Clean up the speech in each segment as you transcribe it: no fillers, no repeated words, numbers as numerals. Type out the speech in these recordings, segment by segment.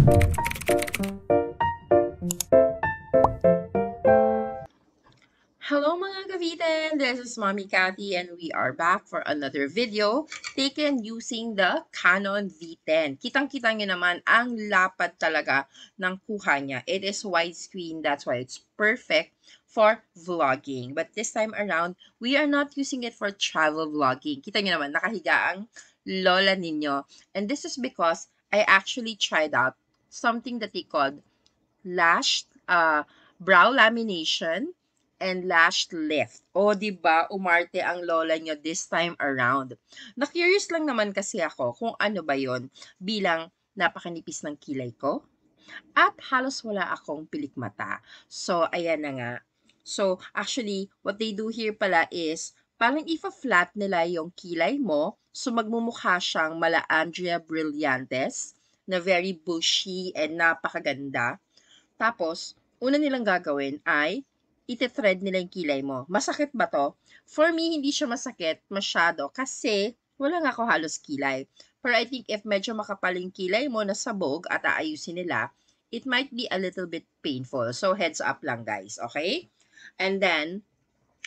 Hello mga kavitan! This is Mommy Cathy and we are back for another video taken using the Canon V10. Kitang-kita nyo naman ang lapad talaga ng kuha niya. It is widescreen, that's why it's perfect for vlogging. But this time around, we are not using it for travel vlogging. Kita nyo naman, nakahiga ang lola ninyo. And this is because I actually tried out something that they called lash brow lamination and lash lift. O, di ba umarte ang lola nyo this time around. Na-curious lang naman kasi ako kung ano ba yon bilang napakanipis ng kilay ko at halos wala akong pilik mata. So, ayan na nga. So, actually, what they do here pala is parang ifa-flat nila yung kilay mo. So, magmumukha siyang mala Andrea Brillantes na very bushy and napakaganda. Tapos, una nilang gagawin ay ite-thread nila yung kilay mo. Masakit ba to? For me, hindi siya masakit masyado kasi wala nga ako halos kilay. Pero I think if medyo makapal yung kilay mo na sabog at aayusin nila, it might be a little bit painful. So, heads up lang guys, okay? And then,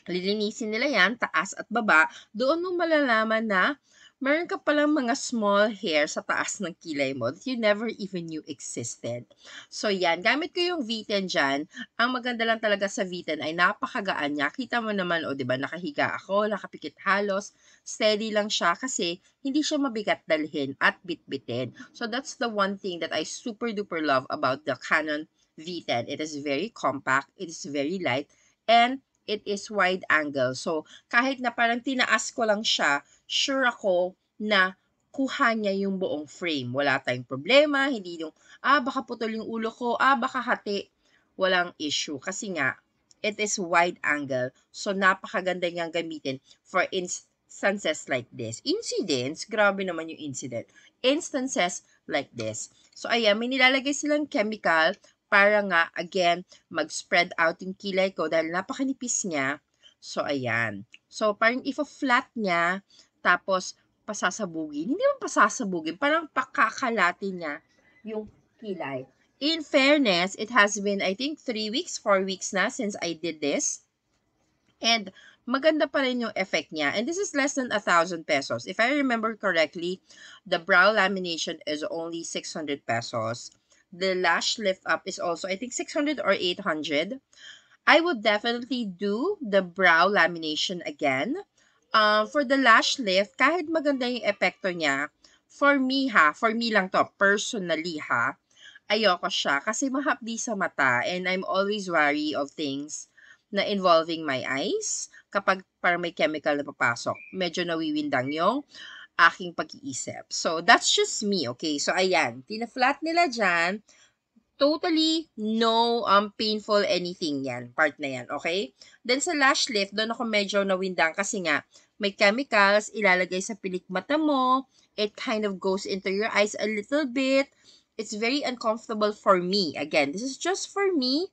lilinisin nila yan, taas at baba. Doon mo malalaman na meron ka palang mga small hair sa taas ng kilay mo that you never even knew existed. So yan, gamit ko yung V10 dyan. Ang maganda lang talaga sa V10 ay napakagaan niya. Kita mo naman, o diba, nakahiga ako, nakapikit halos, steady lang siya kasi hindi siya mabigat dalhin at bitbitin. So that's the one thing that I super duper love about the Canon V10. It is very compact, it is very light, and it is wide angle. So, kahit na parang tinaas ko lang siya, sure ako na kuha niya yung buong frame. Wala tayong problema, hindi yung, baka putol yung ulo ko, baka hati. Walang issue. Kasi nga, it is wide angle. So, napakaganda niyang gamitin for instances like this. Incidents, grabe naman yung incident. Instances like this. So, ayan, may nilalagay silang chemical para nga, again, mag-spread out yung kilay ko dahil napakanipis niya. So, ayan. So, parang if-flat niya, tapos pasasabugin. Hindi naman pasasabugin, parang pakakalatin niya yung kilay. In fairness, it has been, I think, 3 weeks, 4 weeks na since I did this. And maganda pa rin yung effect niya. And this is less than 1,000 pesos. If I remember correctly, the brow lamination is only 600 pesos. The lash lift up is also, I think, 600 or 800. I would definitely do the brow lamination again. For the lash lift, kahit maganda yung epekto niya, for me lang to, personally ayoko siya kasi mahapdi sa mata and I'm always wary of things na involving my eyes. Kapag parang may chemical na papasok, medyo nawiwindang yung aking pag-iisip. So, that's just me, okay? So, ayan, tina-flat nila dyan. Totally no painful anything yan, part na yan, okay? Then sa lash lift, doon ako medyo nawindang kasi nga, may chemicals, ilalagay sa pilik mata mo, it kind of goes into your eyes a little bit. It's very uncomfortable for me. Again, this is just for me.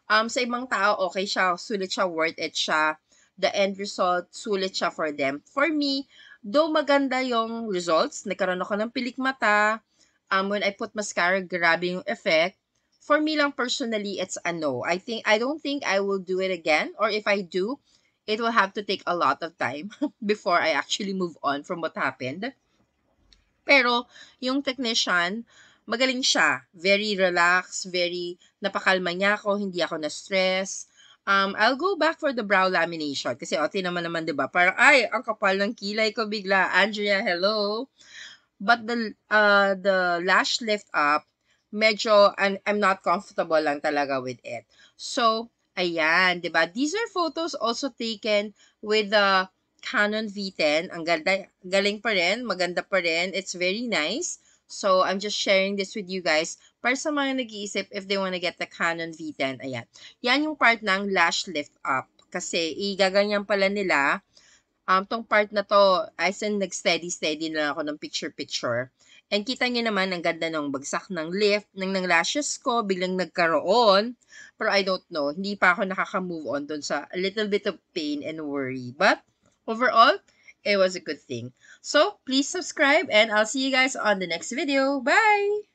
Sa ibang tao, okay siya, sulit siya, worth it siya. The end result, sulit siya for them. For me, though maganda yung results, nagkaroon ako ng pilik mata, when I put mascara, grabe yung effect. For me lang personally, it's a no. I don't think I will do it again, or if I do, it will have to take a lot of time before I actually move on from what happened. Pero, yung technician, magaling siya. Very relaxed, very napakalma niya ako, hindi ako na-stress. I'll go back for the brow lamination. Kasi, naman, diba? Parang, ay, ang kapal ng kilay ko bigla. Andrea, hello? But the lash lift up, medyo, I'm not comfortable lang talaga with it. So, ayan, diba? These are photos also taken with the Canon V10. Ang ganda, galing pa rin, maganda pa rin. It's very nice. So, I'm just sharing this with you guys para sa mga nag-iisip if they wanna get the Canon V10. Ayan. Yan yung part ng lash lift up. Kasi, igaganyan pala nila. Tong part na to, as in, nag-steady na ako ng picture-picture. And kita nyo naman, ang ganda ng bagsak ng lift, ng lashes ko, biglang nagkaroon. Pero I don't know, hindi pa ako nakaka-move on dun sa a little bit of pain and worry. But, overall, it was a good thing. So, please subscribe and I'll see you guys on the next video. Bye!